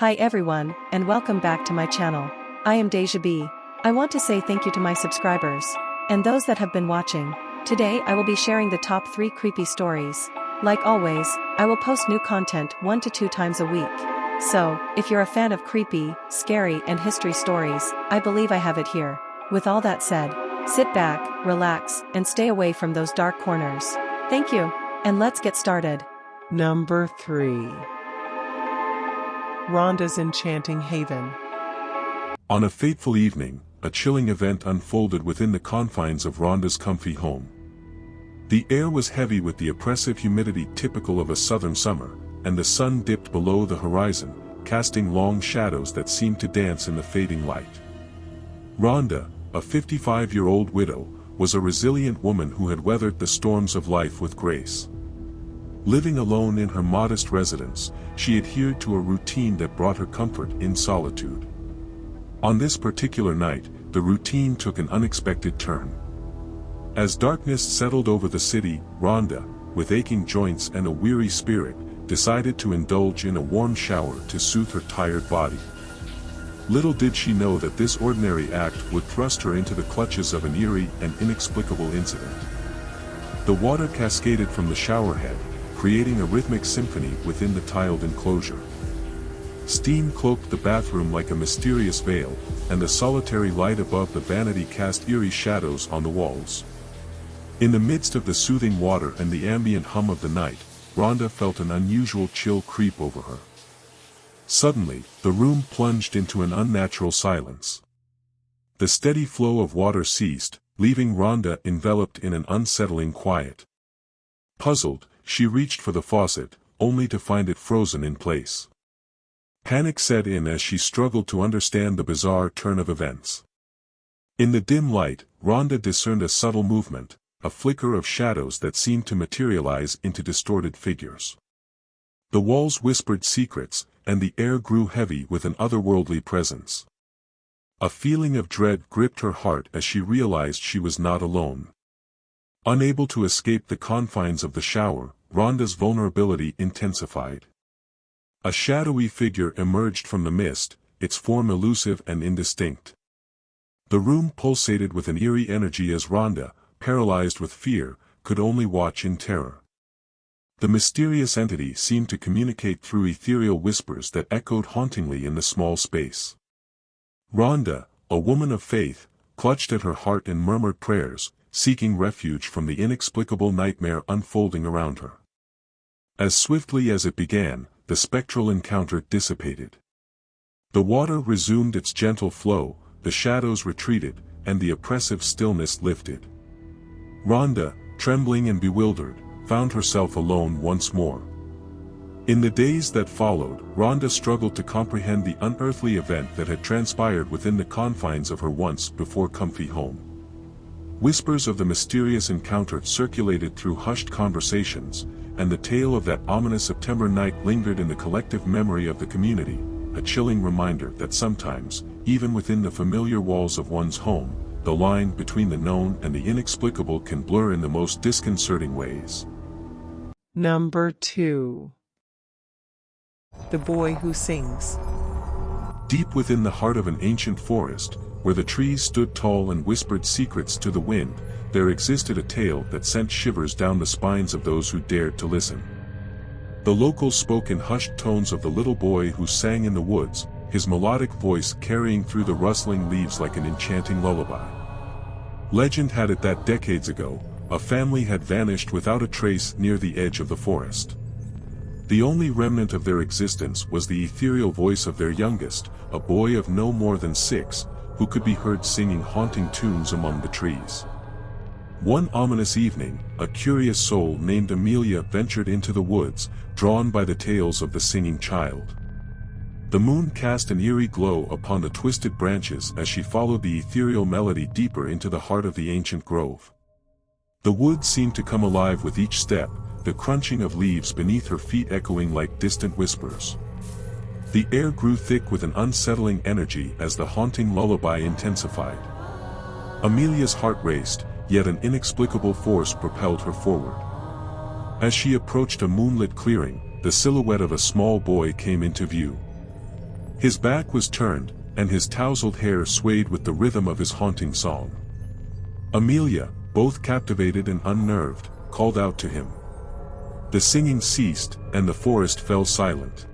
Hi everyone, and welcome back to my channel. I am Deja B. I want to say thank you to my subscribers, and those that have been watching. Today I will be sharing the top 3 creepy stories. Like always, I will post new content 1 to 2 times a week. So, if you're a fan of creepy, scary and history stories, I believe I have it here. With all that said, sit back, relax, and stay away from those dark corners. Thank you, and let's get started. Number 3. Rhonda's Enchanting Haven. On a fateful evening, a chilling event unfolded within the confines of Rhonda's comfy home. The air was heavy with the oppressive humidity typical of a southern summer, and the sun dipped below the horizon, casting long shadows that seemed to dance in the fading light. Rhonda, a 55-year-old widow, was a resilient woman who had weathered the storms of life with grace. Living alone in her modest residence, she adhered to a routine that brought her comfort in solitude. On this particular night, the routine took an unexpected turn. As darkness settled over the city, Rhonda, with aching joints and a weary spirit, decided to indulge in a warm shower to soothe her tired body. Little did she know that this ordinary act would thrust her into the clutches of an eerie and inexplicable incident. The water cascaded from the showerhead, creating a rhythmic symphony within the tiled enclosure. Steam cloaked the bathroom like a mysterious veil, and the solitary light above the vanity cast eerie shadows on the walls. In the midst of the soothing water and the ambient hum of the night, Rhonda felt an unusual chill creep over her. Suddenly, the room plunged into an unnatural silence. The steady flow of water ceased, leaving Rhonda enveloped in an unsettling quiet. Puzzled, she reached for the faucet, only to find it frozen in place. Panic set in as she struggled to understand the bizarre turn of events. In the dim light, Rhonda discerned a subtle movement, a flicker of shadows that seemed to materialize into distorted figures. The walls whispered secrets, and the air grew heavy with an otherworldly presence. A feeling of dread gripped her heart as she realized she was not alone. Unable to escape the confines of the shower, Rhonda's vulnerability intensified. A shadowy figure emerged from the mist, its form elusive and indistinct. The room pulsated with an eerie energy as Rhonda, paralyzed with fear, could only watch in terror. The mysterious entity seemed to communicate through ethereal whispers that echoed hauntingly in the small space. Rhonda, a woman of faith, clutched at her heart and murmured prayers, seeking refuge from the inexplicable nightmare unfolding around her. As swiftly as it began, the spectral encounter dissipated. The water resumed its gentle flow, the shadows retreated, and the oppressive stillness lifted. Rhonda, trembling and bewildered, found herself alone once more. In the days that followed, Rhonda struggled to comprehend the unearthly event that had transpired within the confines of her once-before comfy home. Whispers of the mysterious encounter circulated through hushed conversations, and the tale of that ominous September night lingered in the collective memory of the community, a chilling reminder that sometimes, even within the familiar walls of one's home, the line between the known and the inexplicable can blur in the most disconcerting ways. Number 2. The Boy Who Sings. Deep within the heart of an ancient forest, where the trees stood tall and whispered secrets to the wind, there existed a tale that sent shivers down the spines of those who dared to listen. The locals spoke in hushed tones of the little boy who sang in the woods, his melodic voice carrying through the rustling leaves like an enchanting lullaby. Legend had it that decades ago, a family had vanished without a trace near the edge of the forest. The only remnant of their existence was the ethereal voice of their youngest, a boy of no more than 6, who could be heard singing haunting tunes among the trees. One ominous evening, a curious soul named Amelia ventured into the woods, drawn by the tales of the singing child. The moon cast an eerie glow upon the twisted branches as she followed the ethereal melody deeper into the heart of the ancient grove. The woods seemed to come alive with each step, the crunching of leaves beneath her feet echoing like distant whispers. The air grew thick with an unsettling energy as the haunting lullaby intensified. Amelia's heart raced, yet an inexplicable force propelled her forward. As she approached a moonlit clearing, the silhouette of a small boy came into view. His back was turned, and his tousled hair swayed with the rhythm of his haunting song. Amelia, both captivated and unnerved, called out to him. The singing ceased, and the forest fell silent.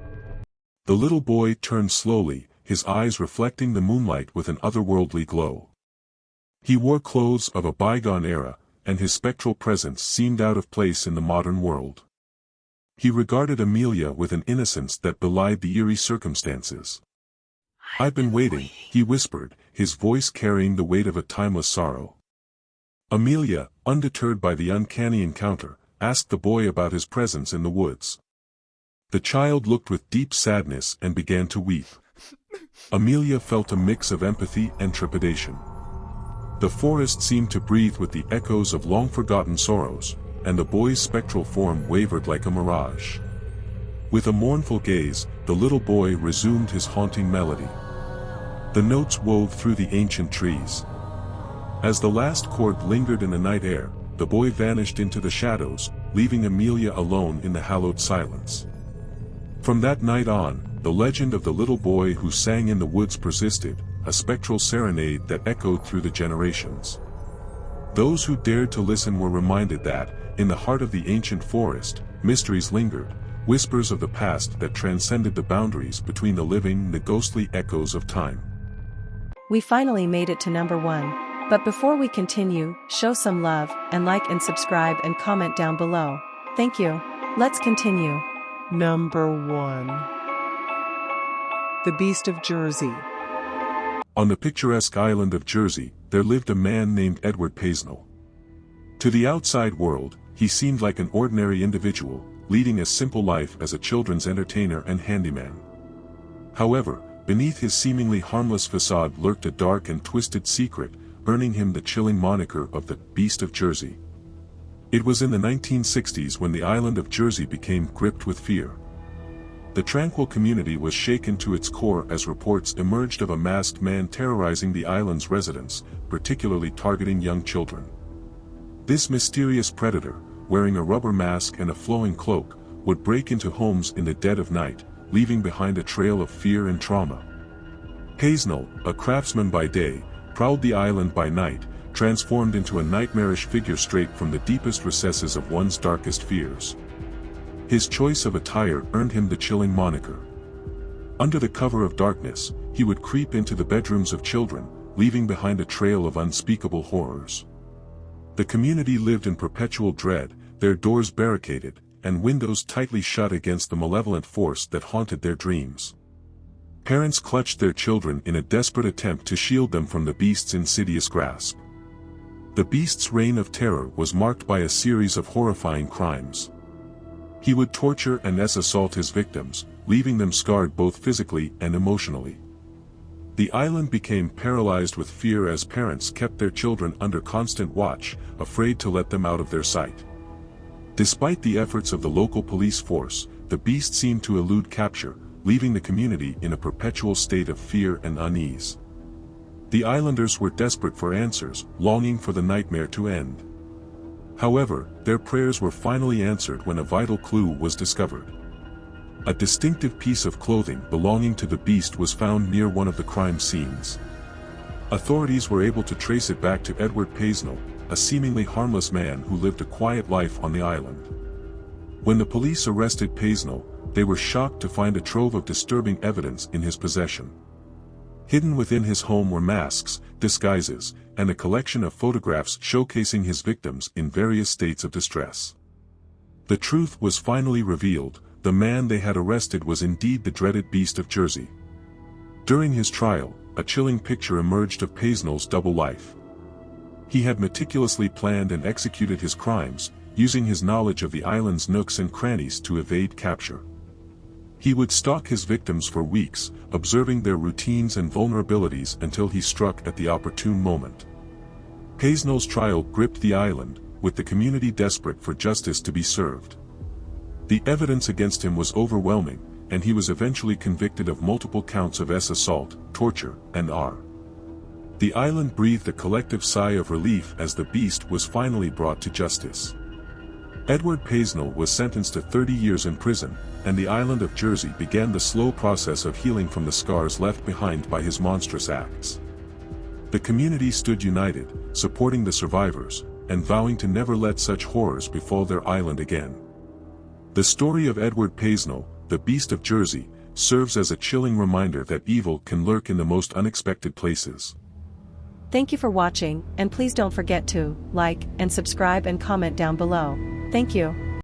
The little boy turned slowly, his eyes reflecting the moonlight with an otherworldly glow. He wore clothes of a bygone era, and his spectral presence seemed out of place in the modern world. He regarded Amelia with an innocence that belied the eerie circumstances. "I've been waiting," he whispered, his voice carrying the weight of a timeless sorrow. Amelia, undeterred by the uncanny encounter, asked the boy about his presence in the woods. The child looked with deep sadness and began to weep. Amelia felt a mix of empathy and trepidation. The forest seemed to breathe with the echoes of long-forgotten sorrows, and the boy's spectral form wavered like a mirage. With a mournful gaze, the little boy resumed his haunting melody. The notes wove through the ancient trees. As the last chord lingered in the night air, the boy vanished into the shadows, leaving Amelia alone in the hallowed silence. From that night on, the legend of the little boy who sang in the woods persisted, a spectral serenade that echoed through the generations. Those who dared to listen were reminded that, in the heart of the ancient forest, mysteries lingered, whispers of the past that transcended the boundaries between the living and the ghostly echoes of time. We finally made it to number 1. But before we continue, show some love, and like and subscribe and comment down below. Thank you. Let's continue. Number 1. The Beast of Jersey. On the picturesque island of Jersey, there lived a man named Edward Paisnell. To the outside world, he seemed like an ordinary individual, leading a simple life as a children's entertainer and handyman. However, beneath his seemingly harmless facade lurked a dark and twisted secret, earning him the chilling moniker of the Beast of Jersey. It was in the 1960s when the island of Jersey became gripped with fear. The tranquil community was shaken to its core as reports emerged of a masked man terrorizing the island's residents, particularly targeting young children. This mysterious predator, wearing a rubber mask and a flowing cloak, would break into homes in the dead of night, leaving behind a trail of fear and trauma. Paisnell, a craftsman by day, prowled the island by night, transformed into a nightmarish figure straight from the deepest recesses of one's darkest fears. His choice of attire earned him the chilling moniker. Under the cover of darkness, he would creep into the bedrooms of children, leaving behind a trail of unspeakable horrors. The community lived in perpetual dread, their doors barricaded, and windows tightly shut against the malevolent force that haunted their dreams. Parents clutched their children in a desperate attempt to shield them from the beast's insidious grasp. The beast's reign of terror was marked by a series of horrifying crimes. He would torture and assault his victims, leaving them scarred both physically and emotionally. The island became paralyzed with fear as parents kept their children under constant watch, afraid to let them out of their sight. Despite the efforts of the local police force, the beast seemed to elude capture, leaving the community in a perpetual state of fear and unease. The islanders were desperate for answers, longing for the nightmare to end. However, their prayers were finally answered when a vital clue was discovered. A distinctive piece of clothing belonging to the beast was found near one of the crime scenes. Authorities were able to trace it back to Edward Paisnell, a seemingly harmless man who lived a quiet life on the island. When the police arrested Paisnell, they were shocked to find a trove of disturbing evidence in his possession. Hidden within his home were masks, disguises, and a collection of photographs showcasing his victims in various states of distress. The truth was finally revealed: the man they had arrested was indeed the dreaded Beast of Jersey. During his trial, a chilling picture emerged of Paisnell's double life. He had meticulously planned and executed his crimes, using his knowledge of the island's nooks and crannies to evade capture. He would stalk his victims for weeks, observing their routines and vulnerabilities until he struck at the opportune moment. Paisnell's trial gripped the island, with the community desperate for justice to be served. The evidence against him was overwhelming, and he was eventually convicted of multiple counts of assault, torture, and R. The island breathed a collective sigh of relief as the beast was finally brought to justice. Edward Paisnell was sentenced to 30 years in prison, and the island of Jersey began the slow process of healing from the scars left behind by his monstrous acts. The community stood united, supporting the survivors, and vowing to never let such horrors befall their island again. The story of Edward Paisnell, the Beast of Jersey, serves as a chilling reminder that evil can lurk in the most unexpected places. Thank you for watching, and please don't forget to like and subscribe and comment down below. Thank you.